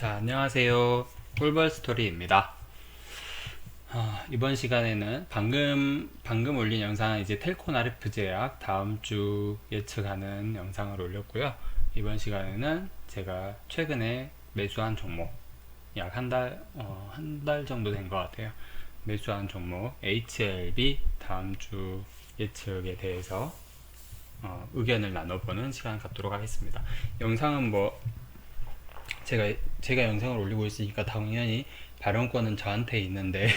자, 안녕하세요. 꿀벌스토리입니다. 이번 시간에는 방금 올린 영상은 이제 텔콘 RF 제약 다음 주 예측하는 영상을 올렸고요. 이번 시간에는 제가 최근에 매수한 종목, 약 한 달 정도 된 것 같아요. 매수한 종목 HLB 다음 주 예측에 대해서 의견을 나눠보는 시간 갖도록 하겠습니다. 영상은 제가 영상을 올리고 있으니까 당연히 발언권은 저한테 있는데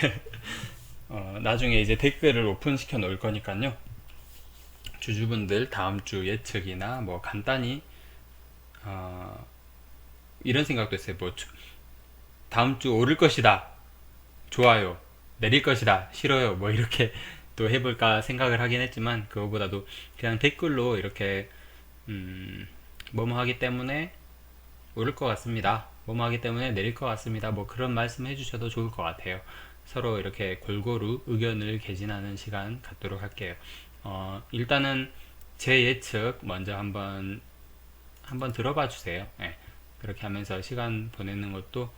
나중에 이제 댓글을 오픈시켜 놓을 거니까요. 주주분들 다음 주 예측이나 뭐 간단히 어, 이런 생각도 했어요. 다음 주 오를 것이다. 좋아요. 내릴 것이다. 싫어요. 뭐 이렇게 또 해볼까 생각을 하긴 했지만 그거보다도 그냥 댓글로 이렇게 뭐뭐 하기 때문에 오를 것 같습니다. 뭐뭐 하기 때문에 내릴 것 같습니다. 뭐 그런 말씀 해주셔도 좋을 것 같아요. 서로 이렇게 골고루 의견을 개진하는 시간 갖도록 할게요. 일단은 제 예측 먼저 한번 들어봐 주세요. 네. 그렇게 하면서 시간 보내는 것도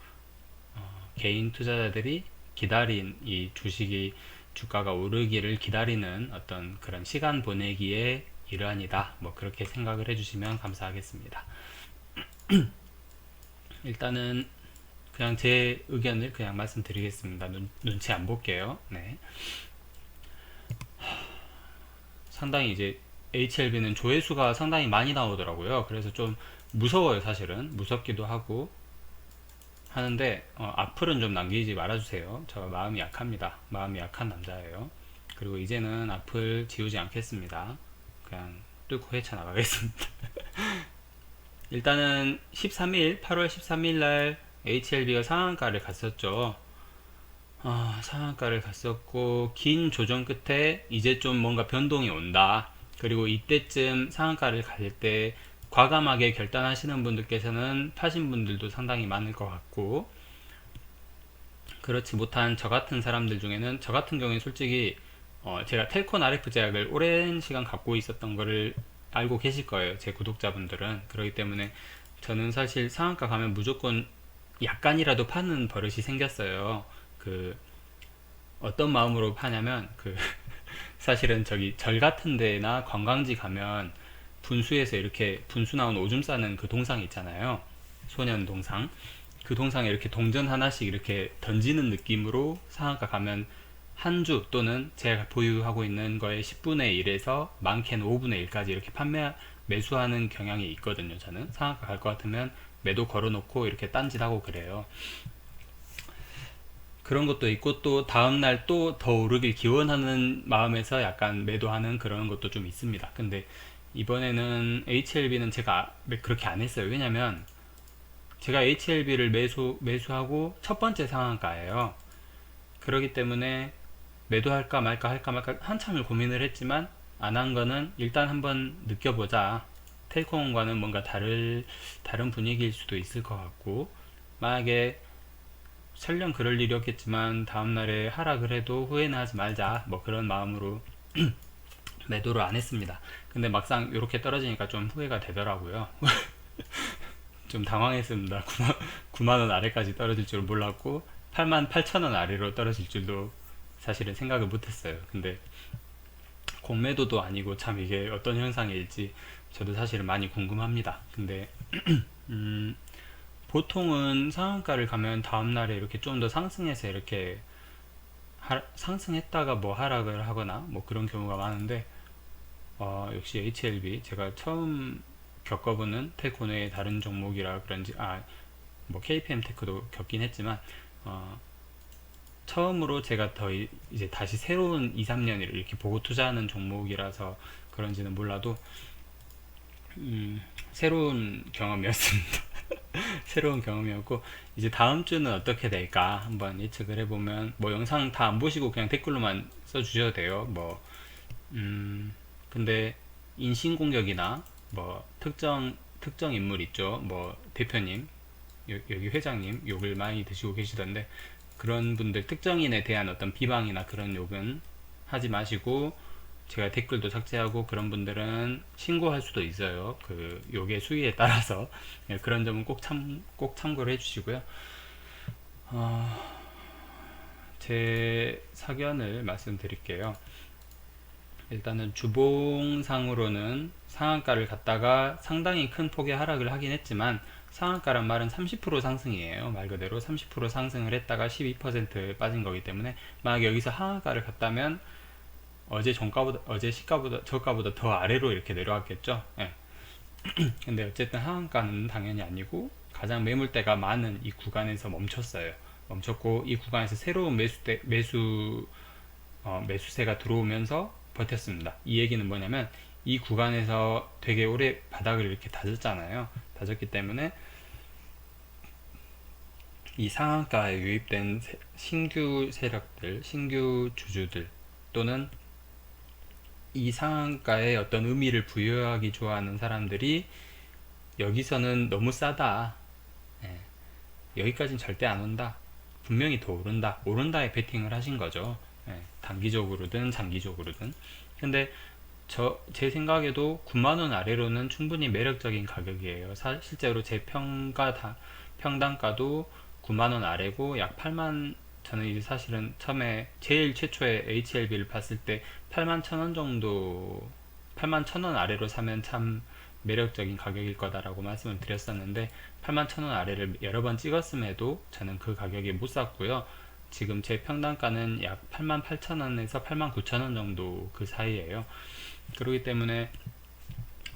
개인 투자자들이 기다린 이 주식이 주가가 오르기를 기다리는 어떤 그런 시간 보내기의 일환이다. 뭐 그렇게 생각을 해주시면 감사하겠습니다. 일단은 그냥 제 의견을 그냥 말씀드리겠습니다. 눈치 안 볼게요. 네. 상당히 이제 HLB는 조회수가 상당히 많이 나오더라고요. 그래서 좀 무서워요, 사실은. 무섭기도 하고 하는데 악플은 좀 남기지 말아주세요. 저 마음이 약합니다. 마음이 약한 남자예요. 그리고 이제는 악플 지우지 않겠습니다. 그냥 뚫고 헤쳐나가겠습니다. 일단은 8월 13일 날 HLB가 상한가를 갔었죠. 상한가를 갔었고 긴 조정 끝에 이제 좀 뭔가 변동이 온다. 그리고 이때쯤 상한가를 갈 때 과감하게 결단하시는 분들께서는 파신 분들도 상당히 많을 것 같고, 그렇지 못한 저 같은 사람들 중에는, 저 같은 경우에 솔직히 제가 텔콘 RF 제약을 오랜 시간 갖고 있었던 거를 알고 계실 거예요. 제 구독자분들은. 그렇기 때문에 저는 사실 상한가 가면 무조건 약간이라도 파는 버릇이 생겼어요. 그 어떤 마음으로 파냐면 사실은 저기 절 같은 데나 관광지 가면 분수에서 이렇게 분수 나온 오줌 싸는 그 동상 있잖아요. 소년 동상. 그 동상에 이렇게 동전 하나씩 이렇게 던지는 느낌으로 상한가 가면 한 주 또는 제가 보유하고 있는 거의 10분의 1에서 많게는 5분의 1까지 이렇게 매수하는 경향이 있거든요. 저는 상한가 갈 것 같으면 매도 걸어놓고 이렇게 딴짓하고 그래요. 그런 것도 있고 또 다음날 또 더 오르길 기원하는 마음에서 약간 매도하는 그런 것도 좀 있습니다. 근데 이번에는 HLB는 제가 그렇게 안 했어요. 왜냐면 제가 HLB를 매수하고 첫 번째 상한가예요. 그렇기 때문에 매도할까 말까 한참을 고민을 했지만 안 한 거는 일단 한번 느껴보자. 텔콤과는 뭔가 다른 분위기일 수도 있을 것 같고, 만약에 설령 그럴 일이 없겠지만 다음날에 하락을 해도 후회는 하지 말자, 뭐 그런 마음으로 매도를 안 했습니다. 근데 막상 이렇게 떨어지니까 좀 후회가 되더라고요. 좀 당황했습니다. 9만 원 아래까지 떨어질 줄 몰랐고 8만 8천 원 아래로 떨어질 줄도 사실은 생각을 못했어요. 근데 공매도도 아니고 참 이게 어떤 현상일지 저도 사실은 많이 궁금합니다. 근데 보통은 상한가를 가면 다음날에 이렇게 좀 더 상승해서 이렇게 상승했다가 뭐 하락을 하거나 뭐 그런 경우가 많은데, 역시 HLB 제가 처음 겪어보는 텔코 의 다른 종목이라 그런지 뭐 KPM 테크도 겪긴 했지만 처음으로 제가 이제 다시 새로운 2, 3년을 이렇게 보고 투자하는 종목이라서 그런지는 몰라도 새로운 경험이었습니다. 새로운 경험이었고, 이제 다음 주는 어떻게 될까 한번 예측을 해보면, 뭐 영상 다 안 보시고 그냥 댓글로만 써주셔도 돼요. 근데 인신공격이나 뭐 특정 인물 있죠. 뭐 대표님, 여기 회장님 욕을 많이 드시고 계시던데, 그런 분들 특정인에 대한 어떤 비방이나 그런 욕은 하지 마시고 제가 댓글도 삭제하고 그런 분들은 신고할 수도 있어요. 요게 수위에 따라서. 예, 그런 점은 꼭 참고를 해주시고요. 제 사견을 말씀드릴게요. 일단은 주봉상으로는 상한가를 갔다가 상당히 큰 폭의 하락을 하긴 했지만, 상한가란 말은 30% 상승이에요. 말 그대로 30% 상승을 했다가 12% 빠진 거기 때문에, 만약 여기서 하한가를 갔다면 어제 시가보다 저가보다 더 아래로 이렇게 내려왔겠죠. 예. 근데 어쨌든 하한가는 당연히 아니고 가장 매물대가 많은 이 구간에서 멈췄고, 이 구간에서 새로운 매수세가 들어오면서 버텼습니다. 이 얘기는 뭐냐면, 이 구간에서 되게 오래 바닥을 이렇게 다졌잖아요. 다졌기 때문에 이 상한가에 유입된 신규 세력들, 신규 주주들, 또는 이 상한가에 어떤 의미를 부여하기 좋아하는 사람들이 여기서는 너무 싸다, 예, 여기까지는 절대 안 온다, 분명히 더 오른다에 베팅을 하신 거죠. 예, 단기적으로든 장기적으로든. 근데 제 생각에도 9만원 아래로는 충분히 매력적인 가격이에요. 실제로 제 평단가도 9만원 아래고 약 8만, 저는 이제 사실은 처음에 제일 최초에 HLB를 봤을 때 8만 1천원 정도, 8만 1천원 아래로 사면 참 매력적인 가격일 거다라고 말씀을 드렸었는데, 8만 1천원 아래를 여러 번 찍었음에도 저는 그 가격에 못 샀고요. 지금 제 평단가는 약 8만 8천원에서 8만 9천원 정도 그 사이에요. 그렇기 때문에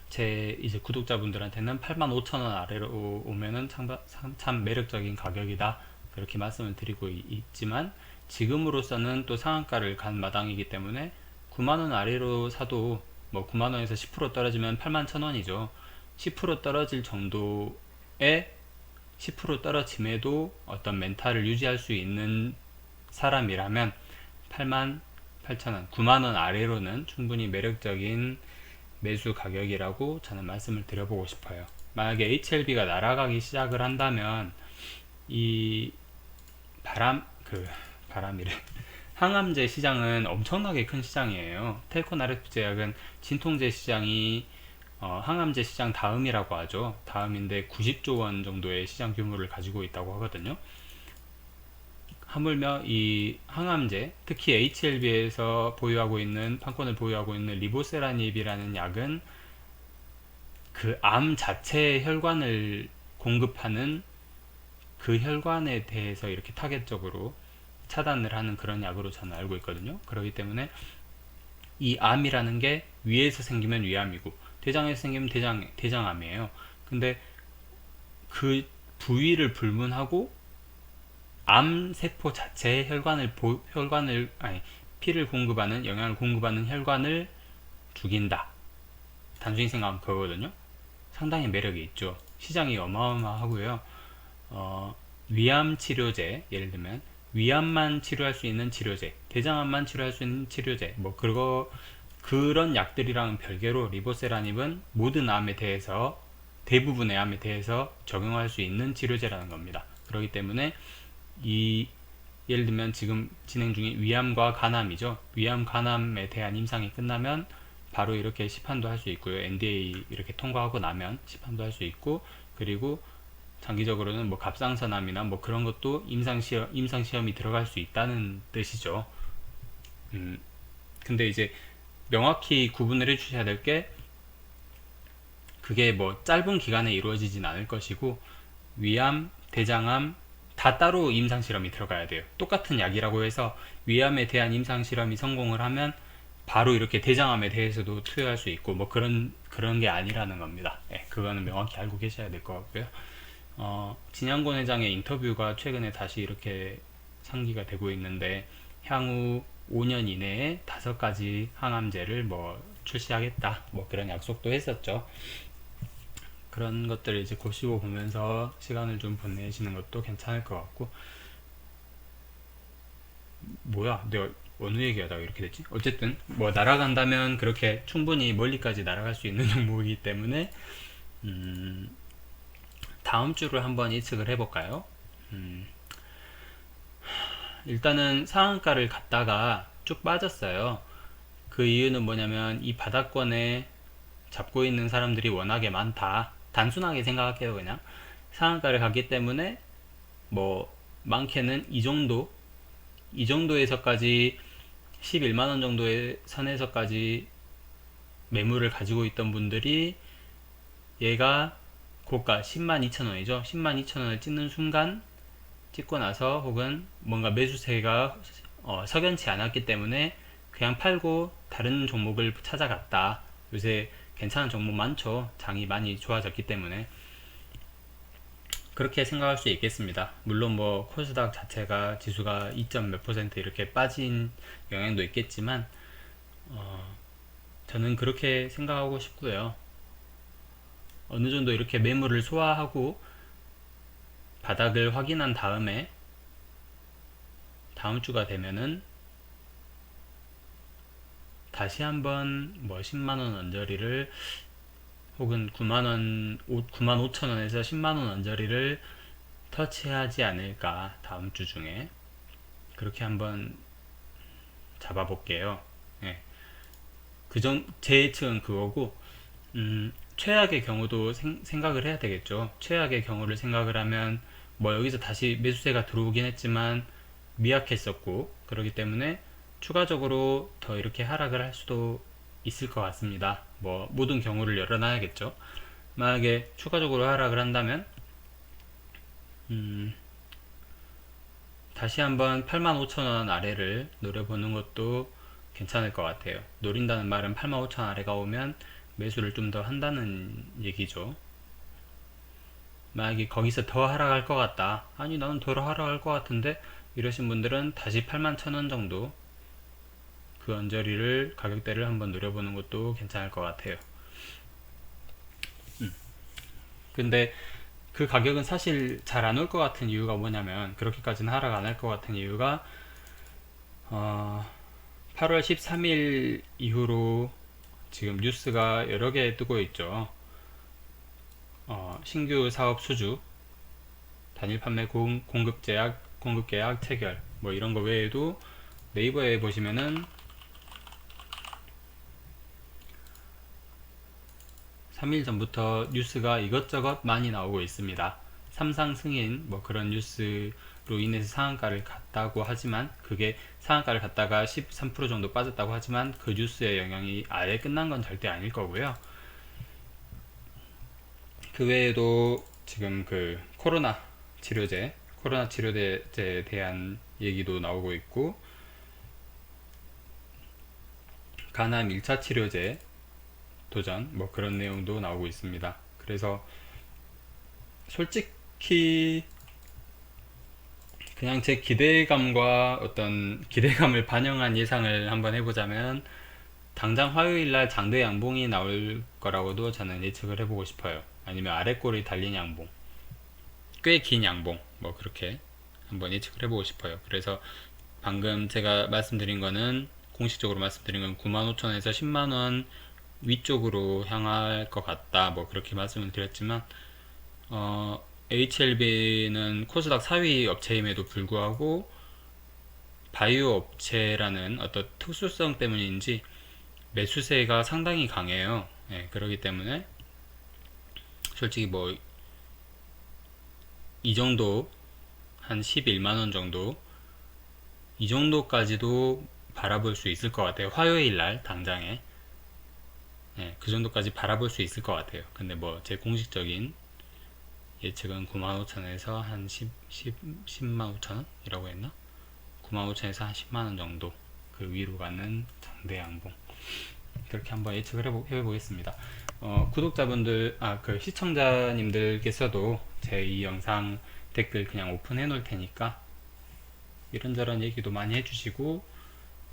제 이제 구독자분들한테는 8만 5천원 아래로 오면은 참 매력적인 가격이다, 그렇게 말씀을 드리고 있지만, 지금으로서는 또 상한가를 간 마당이기 때문에 9만원 아래로 사도 뭐 9만원에서 10% 떨어지면 8만 1천원이죠. 10% 떨어질 정도의, 10% 떨어짐에도 어떤 멘탈을 유지할 수 있는 사람이라면 8만 8천원, 9만원 아래로는 충분히 매력적인 매수 가격이라고 저는 말씀을 드려보고 싶어요. 만약에 HLB가 날아가기 시작을 한다면 이 바람이래. 항암제 시장은 엄청나게 큰 시장이에요. 텔콘 RF 제약은 진통제 시장이 항암제 시장 다음이라고 하죠. 다음인데 90조 원 정도의 시장 규모를 가지고 있다고 하거든요. 하물며 이 항암제, 특히 HLB에서 판권을 보유하고 있는 리보세라닙이라는 약은 그 암 자체의 혈관을 공급하는, 그 혈관에 대해서 이렇게 타겟적으로 차단을 하는 그런 약으로 저는 알고 있거든요. 그렇기 때문에 이 암이라는 게 위에서 생기면 위암이고 대장에서 생기면 대장암이에요. 근데 그 부위를 불문하고 암세포 자체의 피를 공급하는, 영양을 공급하는 혈관을 죽인다, 단순히 생각하면 그거거든요. 상당히 매력이 있죠. 시장이 어마어마하고요. 위암 치료제, 예를 들면 위암만 치료할 수 있는 치료제, 대장암만 치료할 수 있는 치료제, 그런 약들이랑 별개로 리보세라닙은 모든 암에 대해서, 대부분의 암에 대해서 적용할 수 있는 치료제라는 겁니다. 그렇기 때문에 예를 들면 지금 진행 중인 위암과 간암이죠. 위암, 간암에 대한 임상이 끝나면 바로 이렇게 시판도 할 수 있고요. NDA 이렇게 통과하고 나면 시판도 할 수 있고, 그리고 장기적으로는 갑상선암이나 그런 것도 임상시험이 들어갈 수 있다는 뜻이죠. 근데 이제 명확히 구분을 해 주셔야 될 게, 그게 짧은 기간에 이루어지진 않을 것이고, 위암, 대장암 다 따로 임상실험이 들어가야 돼요. 똑같은 약이라고 해서 위암에 대한 임상실험이 성공을 하면 바로 이렇게 대장암에 대해서도 투여할 수 있고 그런 게 아니라는 겁니다. 그거는 명확히 알고 계셔야 될 것 같고요. 진양곤 회장의 인터뷰가 최근에 다시 이렇게 상기가 되고 있는데, 향후 5년 이내에 5가지 항암제를 출시하겠다, 그런 약속도 했었죠. 그런 것들을 이제 고시고 보면서 시간을 좀 보내시는 것도 괜찮을 것 같고, 내가 어느 얘기하다가 이렇게 됐지? 어쨌든 날아간다면 그렇게 충분히 멀리까지 날아갈 수 있는 종목이기 때문에 다음 주를 한번 예측을 해볼까요? 일단은 상한가를 갔다가 쭉 빠졌어요. 그 이유는 뭐냐면 이 바닥권에 잡고 있는 사람들이 워낙에 많다. 단순하게 생각할게요. 그냥 상한가를 갔기 때문에 뭐 많게는 이 정도에서까지 11만원 정도의 선에서까지 매물을 가지고 있던 분들이 얘가 고가 102,000원이죠. 102,000원을 찍는 순간 찍고 나서 혹은 뭔가 매수세가 석연치 않았기 때문에 그냥 팔고 다른 종목을 찾아갔다. 요새 괜찮은 종목 많죠. 장이 많이 좋아졌기 때문에 그렇게 생각할 수 있겠습니다. 물론 뭐 코스닥 자체가 지수가 2점 몇 퍼센트 이렇게 빠진 영향도 있겠지만 저는 그렇게 생각하고 싶고요. 어느 정도 이렇게 매물을 소화하고 바닥을 확인한 다음에 다음 주가 되면은 다시 한번 뭐 10만원 언저리를 혹은 9만 5천원에서 10만원 언저리를 터치하지 않을까. 다음 주 중에 그렇게 한번 잡아볼게요. 예. 제 예측은 그거고, 최악의 경우도 생각을 해야 되겠죠. 최악의 경우를 생각을 하면 뭐 여기서 다시 매수세가 들어오긴 했지만 미약했었고, 그렇기 때문에 추가적으로 더 이렇게 하락을 할 수도 있을 것 같습니다. 뭐 모든 경우를 열어놔야겠죠. 만약에 추가적으로 하락을 한다면 다시 한번 85,000원 아래를 노려보는 것도 괜찮을 것 같아요. 노린다는 말은 85,000원 아래가 오면 매수를 좀 더 한다는 얘기죠. 만약에 거기서 더 하락할 것 같다. 아니 나는 더 하락할 것 같은데 이러신 분들은 다시 81,000원 정도 그 언저리를 가격대를 한번 노려보는 것도 괜찮을 것 같아요. 근데 그 가격은 사실 잘 안 올 것 같은 이유가 뭐냐면, 그렇게까지는 하락 안 할 것 같은 이유가 8월 13일 이후로 지금 뉴스가 여러 개 뜨고 있죠. 신규 사업 수주, 단일 판매 공급 계약 체결, 뭐 이런 거 외에도 네이버에 보시면은 3일 전부터 뉴스가 이것저것 많이 나오고 있습니다. 삼상 승인 뭐 그런 뉴스로 인해서 상한가를 갔다고 하지만, 그게 상한가를 갔다가 13% 정도 빠졌다고 하지만 그 뉴스의 영향이 아예 끝난 건 절대 아닐 거고요. 그 외에도 지금 그 코로나 치료제에 대한 얘기도 나오고 있고, 간암 1차 치료제 도전 뭐 그런 내용도 나오고 있습니다. 그래서 솔직히 그냥 제 기대감과 어떤 기대감을 반영한 예상을 한번 해보자면, 당장 화요일날 장대 양봉이 나올 거라고도 저는 예측을 해보고 싶어요. 아니면 아래꼬리 달린 양봉, 꽤 긴 양봉, 뭐 그렇게 한번 예측을 해보고 싶어요. 그래서 방금 제가 말씀드린 거는, 공식적으로 말씀드린 건 95,000원에서 10만원 위쪽으로 향할 것 같다, 뭐 그렇게 말씀을 드렸지만, HLB는 코스닥 4위 업체임에도 불구하고 바이오 업체라는 어떤 특수성 때문인지 매수세가 상당히 강해요. 예, 그렇기 때문에 솔직히 뭐 이 정도, 한 11만원 정도, 이 정도까지도 바라볼 수 있을 것 같아요. 화요일날 당장에. 예, 그 정도까지 바라볼 수 있을 것 같아요. 근데 뭐 제 공식적인 예측은 95,000원에서 한 10만 5천원이라고 했나? 95,000원에서 한 10만원 정도 그 위로 가는 장대 양봉, 그렇게 한번 예측을 해보겠습니다. 구독자분들, 그 시청자님들께서도 제 이 영상 댓글 그냥 오픈해 놓을 테니까 이런저런 얘기도 많이 해주시고,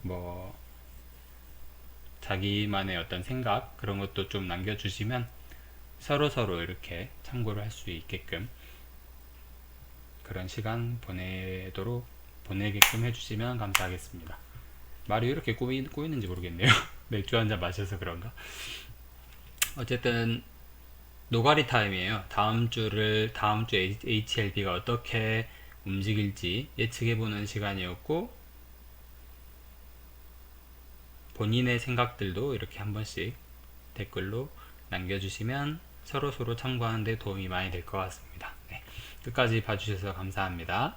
뭐 자기만의 어떤 생각 그런 것도 좀 남겨주시면 서로 이렇게 참고를 할 수 있게끔 그런 시간 보내게끔 해주시면 감사하겠습니다. 말이 왜 이렇게 꼬이는지 모르겠네요. 맥주 한잔 마셔서 그런가? 어쨌든 노가리 타임이에요. 다음 주 HLB가 어떻게 움직일지 예측해보는 시간이었고, 본인의 생각들도 이렇게 한 번씩 댓글로 남겨주시면 서로 참고하는 데 도움이 많이 될 것 같습니다. 네, 끝까지 봐주셔서 감사합니다.